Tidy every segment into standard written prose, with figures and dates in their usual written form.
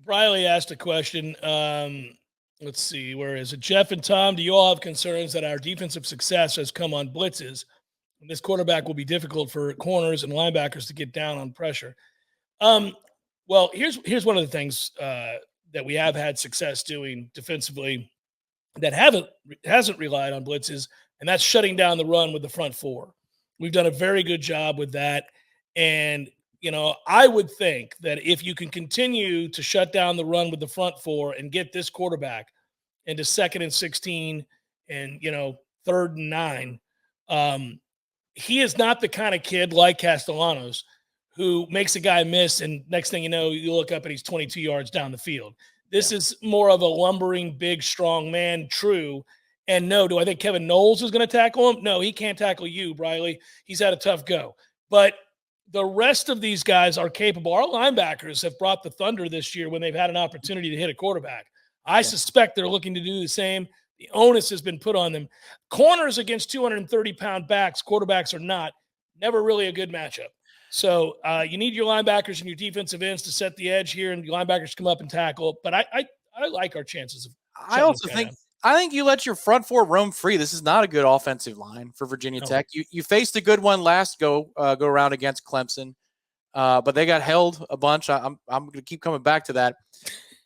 Briley asked a question. Let's see, where is it? Jeff and Tom, do you all have concerns that our defensive success has come on blitzes? This quarterback will be difficult for corners and linebackers to get down on pressure. Um, well, here's one of the things that we have had success doing defensively that hasn't relied on blitzes, and that's shutting down the run with the front four. We've done a very good job with that, and I would think that if you can continue to shut down the run with the front four and get this quarterback into 2nd and 16 and 3rd and 9, he is not the kind of kid like Castellanos who makes a guy miss, and next thing you know, you look up and he's 22 yards down the field. This is more of a lumbering, big, strong man, true. And no, do I think Kevin Noles is going to tackle him? No, he can't tackle you, Briley. He's had a tough go. But the rest of these guys are capable. Our linebackers have brought the thunder this year when they've had an opportunity to hit a quarterback. I suspect they're looking to do the same. The onus has been put on them. Corners against 230-pound backs, quarterbacks are not. Never really a good matchup. So you need your linebackers and your defensive ends to set the edge here, and your linebackers come up and tackle. But I like our chances of. I think you let your front four roam free. This is not a good offensive line for Virginia Tech. You faced a good one last go around against Clemson, but they got held a bunch. I'm going to keep coming back to that.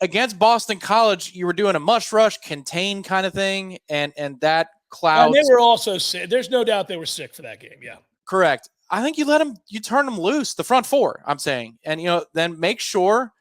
Against Boston College, you were doing a mush rush, contain kind of thing, and that clouds. And they were also sick. There's no doubt they were sick for that game. Yeah, correct. I think you turn them loose, the front four. I'm saying, and then make sure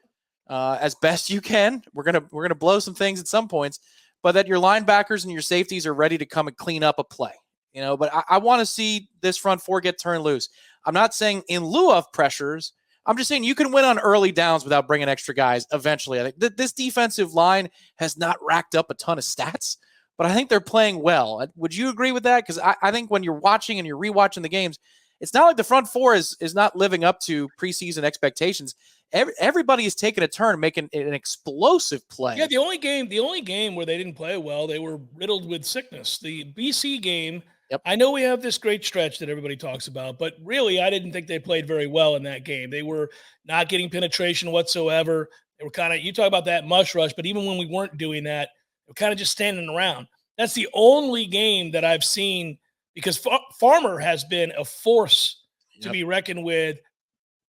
as best you can. We're gonna blow some things at some points. But that your linebackers and your safeties are ready to come and clean up a play, But I want to see this front four get turned loose. I'm not saying in lieu of pressures. I'm just saying you can win on early downs without bringing extra guys eventually. I think this defensive line has not racked up a ton of stats, but I think they're playing well. Would you agree with that? Because I think when you're watching and you're rewatching the games, it's not like the front four is not living up to preseason expectations. Everybody is taking a turn, making an explosive play. Yeah, the only game where they didn't play well, they were riddled with sickness. The BC game, I know we have this great stretch that everybody talks about, but really I didn't think they played very well in that game. They were not getting penetration whatsoever. They were kind of, you talk about that mush rush, but even when we weren't doing that, they were kind of just standing around. That's the only game that I've seen, because Farmer has been a force to be reckoned with,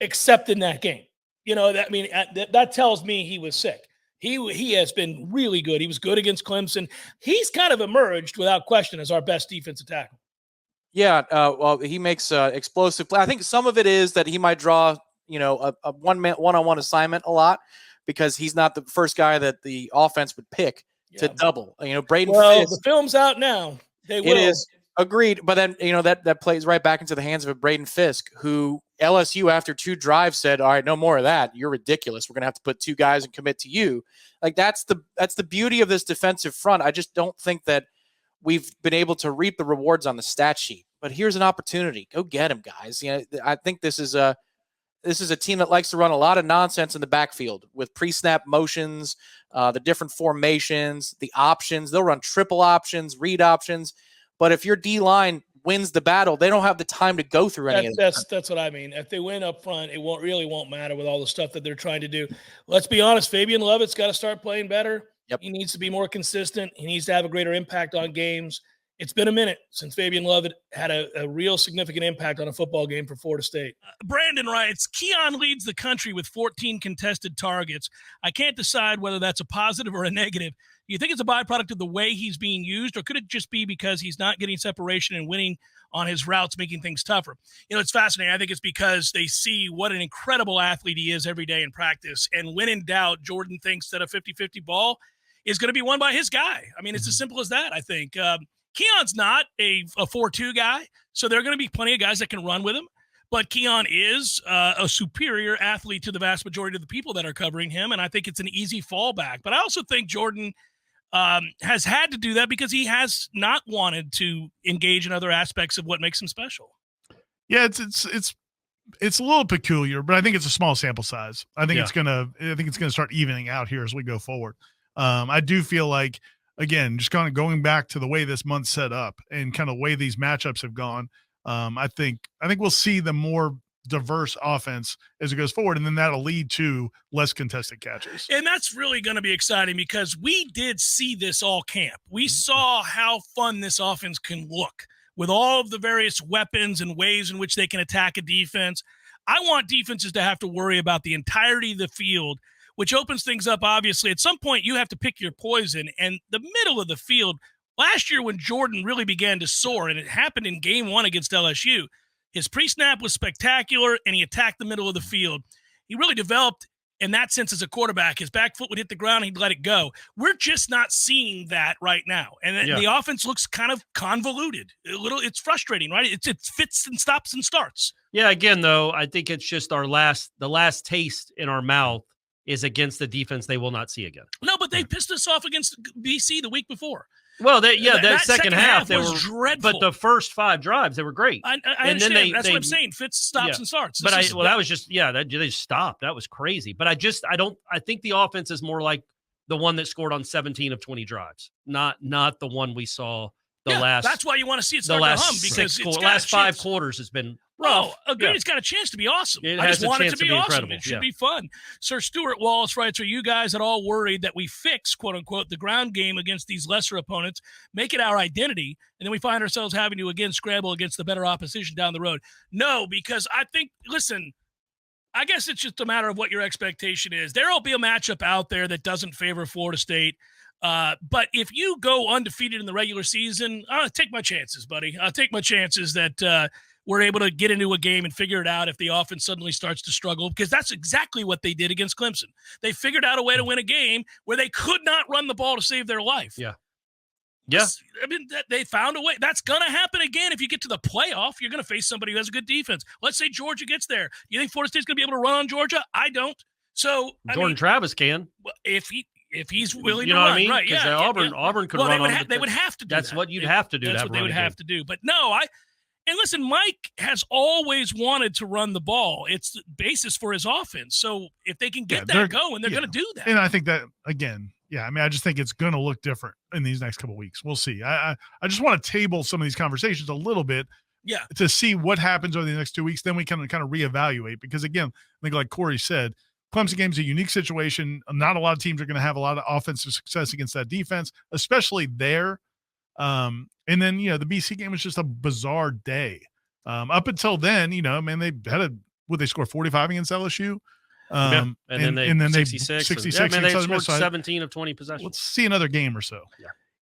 except in that game. That tells me he was sick. He has been really good. He was good against Clemson. He's kind of emerged without question as our best defensive tackle. Yeah, well, he makes explosive play. I think some of it is that he might draw, a one-on-one assignment a lot because he's not the first guy that the offense would pick to double. Braden Fisk. The film's out now. They will. It is. Agreed. But then, that plays right back into the hands of a Braden Fisk, who LSU after 2 drives said, all right, no more of that. You're ridiculous. We're going to have to put 2 guys and commit to you. Like that's the beauty of this defensive front. I just don't think that we've been able to reap the rewards on the stat sheet, but here's an opportunity. Go get him, guys. I think this is a team that likes to run a lot of nonsense in the backfield with pre-snap motions, the different formations, the options. They'll run triple options, read options. But if your D-line wins the battle, they don't have the time to go through any of that. That's what I mean. If they win up front, it won't matter with all the stuff that they're trying to do. Let's be honest, Fabian Lovett's got to start playing better. Yep. He needs to be more consistent. He needs to have a greater impact on games. It's been a minute since Fabian Lovett had a real significant impact on a football game for Florida State. Brandon writes, Keon leads the country with 14 contested targets. I can't decide whether that's a positive or a negative. Do you think it's a byproduct of the way he's being used, or could it just be because he's not getting separation and winning on his routes, making things tougher? It's fascinating. I think it's because they see what an incredible athlete he is every day in practice. And when in doubt, Jordan thinks that a 50-50 ball is going to be won by his guy. I mean, it's as simple as that, I think. Keon's not a 4-2 guy, so there are going to be plenty of guys that can run with him. But Keon is a superior athlete to the vast majority of the people that are covering him, and I think it's an easy fallback. But I also think Jordan has had to do that because he has not wanted to engage in other aspects of what makes him special. Yeah, it's a little peculiar, but I think it's a small sample size. I think it's gonna start evening out here as we go forward. I do feel like, again, just kind of going back to the way this month's set up and kind of the way these matchups have gone, I think we'll see the more diverse offense as it goes forward, and then that'll lead to less contested catches. And that's really going to be exciting because we did see this all camp. We saw how fun this offense can look with all of the various weapons and ways in which they can attack a defense. I want defenses to have to worry about the entirety of the field, which opens things up. Obviously, at some point you have to pick your poison, and the middle of the field, last year when Jordan really began to soar, and it happened in game 1 against LSU, his pre-snap was spectacular, and he attacked the middle of the field. He really developed in that sense as a quarterback. His back foot would hit the ground, and he'd let it go. We're just not seeing that right now. And the offense looks kind of convoluted. It's frustrating, right? It fits and stops and starts. Yeah, again, though, I think it's just the last taste in our mouth is against the defense they will not see again. No, but they pissed us off against BC the week before. Well, that second half they was were dreadful. But the first 5 drives, they were great. I understand. That's what I'm saying. Fits, stops, and starts. But that was just they just stopped. That was crazy. But I think the offense is more like the one that scored on 17 of 20 drives, not the one we saw last. That's why you want to see it start to hum, because the last 5 quarters has been. Well, agreed. It's got a chance to be awesome. I just want it to be awesome. Incredible. It should be fun. Sir Stuart Wallace writes, are you guys at all worried that we fix, quote unquote, the ground game against these lesser opponents, make it our identity, and then we find ourselves having to again scramble against the better opposition down the road? No, because I think, listen, I guess it's just a matter of what your expectation is. There will be a matchup out there that doesn't favor Florida State. But if you go undefeated in the regular season, I'll take my chances, buddy. I'll take my chances that we're able to get into a game and figure it out if the offense suddenly starts to struggle, because that's exactly what they did against Clemson. They figured out a way to win a game where they could not run the ball to save their life. Yeah. I mean, they found a way. That's going to happen again. If you get to the playoff, you're going to face somebody who has a good defense. Let's say Georgia gets there. You think Florida State's going to be able to run on Georgia? I don't. So Jordan Travis can. If he's willing to run, what I mean? right? Yeah, Auburn could run on. They would have to do that's that. what you'd have to do. That's what they would have to do. But no, and listen, Mike has always wanted to run the ball. It's the basis for his offense. So if they can get that going, they're going to do that. And I think that, again, I mean, I just think it's going to look different in these next couple of weeks. We'll see. I just want to table some of these conversations a little bit to see what happens over the next 2 weeks. Then we can kind of reevaluate, because, again, I think like Corey said, Clemson game is a unique situation. Not a lot of teams are going to have a lot of offensive success against that defense, especially there. And then, the BC game was just a bizarre day. Up until then, man, they had they score 45 against LSU? And then they 66. 66. Yeah, they scored 17 of 20 possessions. Let's see another game or so.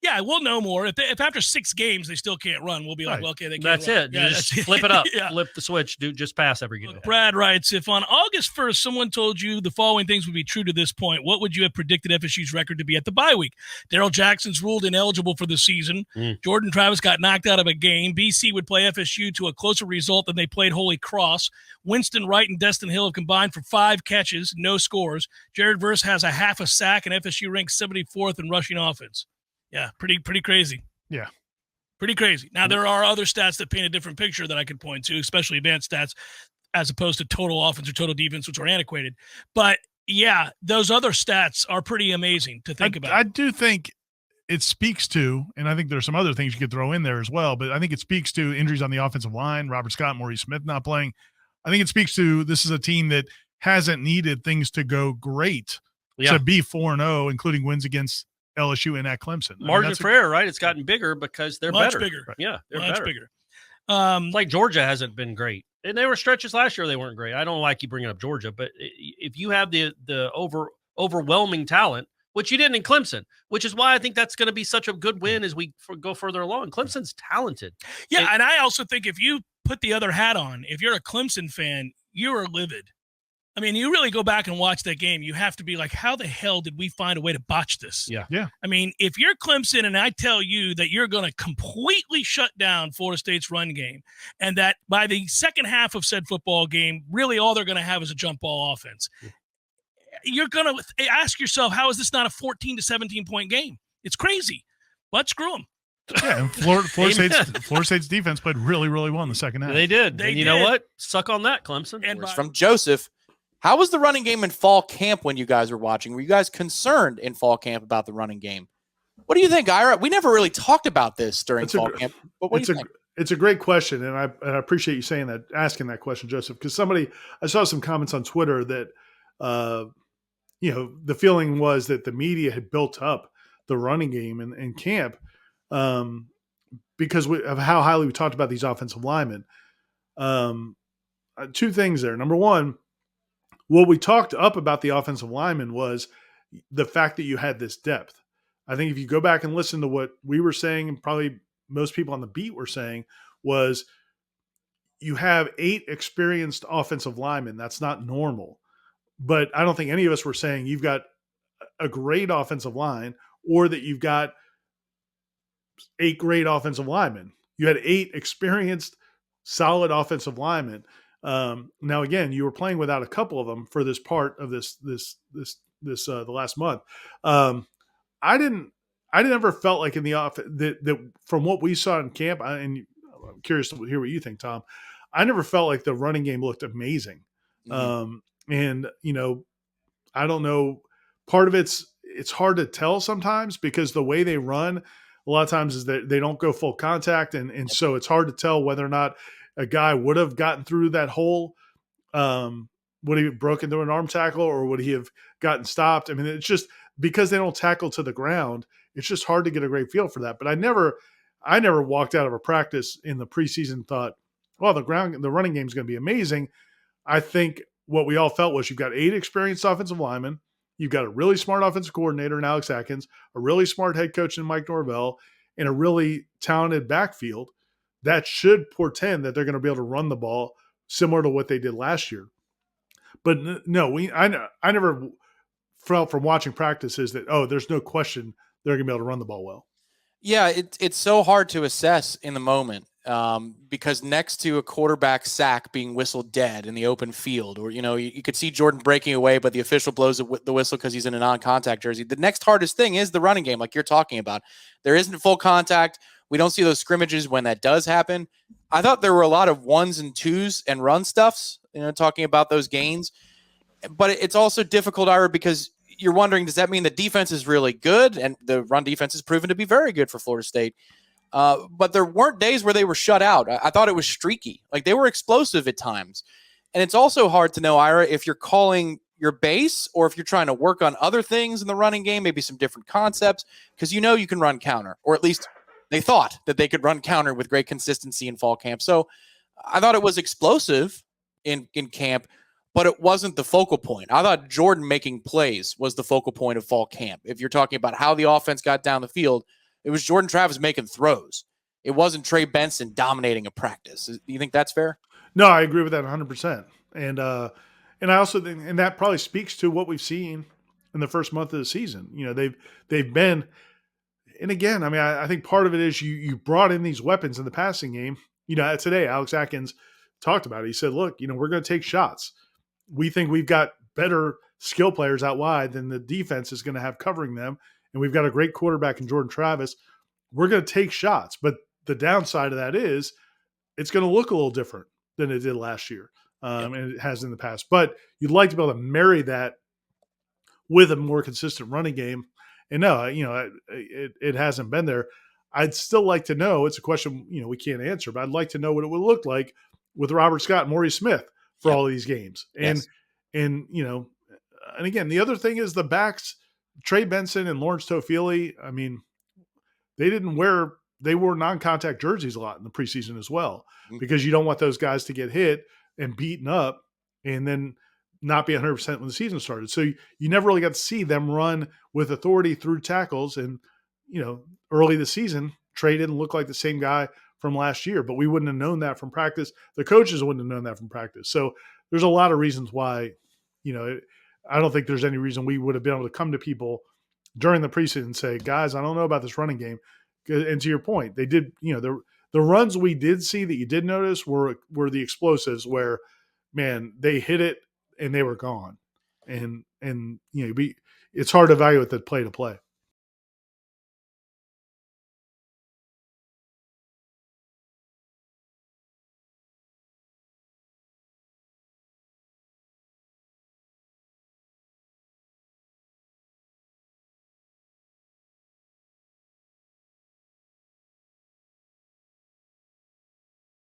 Yeah, we'll know more. If after 6 games they still can't run, we'll be like, well, okay, they can't That's run. it. Yeah, just flip it up. Yeah. Flip the switch. Just pass every game. Brad writes, if on August 1st someone told you the following things would be true to this point, what would you have predicted FSU's record to be at the bye week? Daryl Jackson's ruled ineligible for the season. Jordan Travis got knocked out of a game. BC would play FSU to a closer result than they played Holy Cross. Winston Wright and Destin Hill have combined for 5 catches, no scores. Jared Verse has a half a sack, and FSU ranks 74th in rushing offense. Yeah, pretty crazy. Yeah. Pretty crazy. Now, there are other stats that paint a different picture that I could point to, especially advanced stats, as opposed to total offense or total defense, which are antiquated. But, yeah, those other stats are pretty amazing to think about. I do think it speaks to, and I think there's some other things you could throw in there as well, but I think it speaks to injuries on the offensive line, Robert Scott, Maurice Smith not playing. I think it speaks to this is a team that hasn't needed things to go great to be 4-0, including wins against LSU and at Clemson. Margin for error, right? It's gotten bigger because they're much better. Bigger. Yeah, they're much better. Bigger. Like Georgia hasn't been great, and there were stretches last year they weren't great. I don't like you bringing up Georgia, but if you have the overwhelming talent, which you didn't in Clemson, which is why I think that's going to be such a good win as we go further along. Clemson's talented. Yeah, and I also think if you put the other hat on, if you're a Clemson fan, you are livid. I mean, you really go back and watch that game, you have to be like, how the hell did we find a way to botch this? Yeah. I mean, if you're Clemson and I tell you that you're going to completely shut down Florida State's run game, and that by the second half of said football game, really all they're going to have is a jump ball offense, you're going to ask yourself, how is this not a 14 to 17 point game? It's crazy, but screw them. Yeah, and Florida State's defense played really, really well in the second half. They did. And you know what? Suck on that, Clemson. And from Joseph, how was the running game in fall camp when you guys were watching? Were you guys concerned in fall camp about the running game? What do you think, Ira? We never really talked about this during fall camp. But what do you think? it's a great question, and I appreciate you saying that, asking that question, Joseph, because I saw some comments on Twitter that, the feeling was that the media had built up the running game in camp um, because of how highly we talked about these offensive linemen. Two things there. Number one, what we talked up about the offensive linemen was the fact that you had this depth. I think if you go back and listen to what we were saying, and probably most people on the beat were saying, was you have 8 experienced offensive linemen. That's not normal. But I don't think any of us were saying you've got a great offensive line or that you've got 8 great offensive linemen. You had 8 experienced, solid offensive linemen. Now, again, you were playing without a couple of them for this part of the last month. I didn't ever felt like in the off that from what we saw in camp, and I'm curious to hear what you think, Tom. I never felt like the running game looked amazing. Mm-hmm. And I don't know. Part of it's hard to tell sometimes because the way they run a lot of times is that they don't go full contact, and so it's hard to tell whether or not a guy would have gotten through that hole. Would he have broken through an arm tackle, or would he have gotten stopped? I mean, it's just because they don't tackle to the ground. It's just hard to get a great feel for that. But I never walked out of a practice in the preseason and thought, well, the running game is going to be amazing. I think what we all felt was you've got 8 experienced offensive linemen. You've got a really smart offensive coordinator in Alex Atkins, a really smart head coach in Mike Norvell, and a really talented backfield. That should portend that they're going to be able to run the ball similar to what they did last year. But no, I never felt from watching practices that, there's no question they're going to be able to run the ball well. Yeah, it's so hard to assess in the moment because next to a quarterback sack being whistled dead in the open field, or, you could see Jordan breaking away, but the official blows the whistle because he's in a non-contact jersey. The next hardest thing is the running game, like you're talking about. There isn't full contact. We don't see those scrimmages when that does happen. I thought there were a lot of 1s and 2s and run stuffs, talking about those gains. But it's also difficult, Ira, because you're wondering, does that mean the defense is really good? And the run defense has proven to be very good for Florida State. But there weren't days where they were shut out. I thought it was streaky. Like, they were explosive at times. And it's also hard to know, Ira, if you're calling your base or if you're trying to work on other things in the running game, maybe some different concepts, because you can run counter, or at least they thought that they could run counter with great consistency in fall camp. So I thought it was explosive in camp, but it wasn't the focal point. I thought Jordan making plays was the focal point of fall camp. If you're talking about how the offense got down the field, it was Jordan Travis making throws. It wasn't Trey Benson dominating a practice. Do you think that's fair? No, I agree with that 100%. And I also think, and that probably speaks to what we've seen in the first month of the season. They've been, and again, I mean, I think part of it is you brought in these weapons in the passing game. Today Alex Atkins talked about it. He said, look, we're going to take shots. We think we've got better skill players out wide than the defense is going to have covering them. And we've got a great quarterback in Jordan Travis. We're going to take shots. But the downside of that is it's going to look a little different than it did last year. And it has in the past. But you'd like to be able to marry that with a more consistent running game. And no, it hasn't been there. I'd still like to know, it's a question, we can't answer, but I'd like to know what it would look like with Robert Scott and Maurice Smith for all of these games. And again, the other thing is the backs, Trey Benson and Lawrence Toafili. I mean, they wore non-contact jerseys a lot in the preseason as well, because you don't want those guys to get hit and beaten up and then not be 100% when the season started. So you never really got to see them run with authority through tackles. And, early this season, Trey didn't look like the same guy from last year, but we wouldn't have known that from practice. The coaches wouldn't have known that from practice. So there's a lot of reasons why, I don't think there's any reason we would have been able to come to people during the preseason and say, guys, I don't know about this running game. And to your point, they did, the runs we did see that you did notice were the explosives where, man, they hit it and they were gone. And it's hard to evaluate the play to play.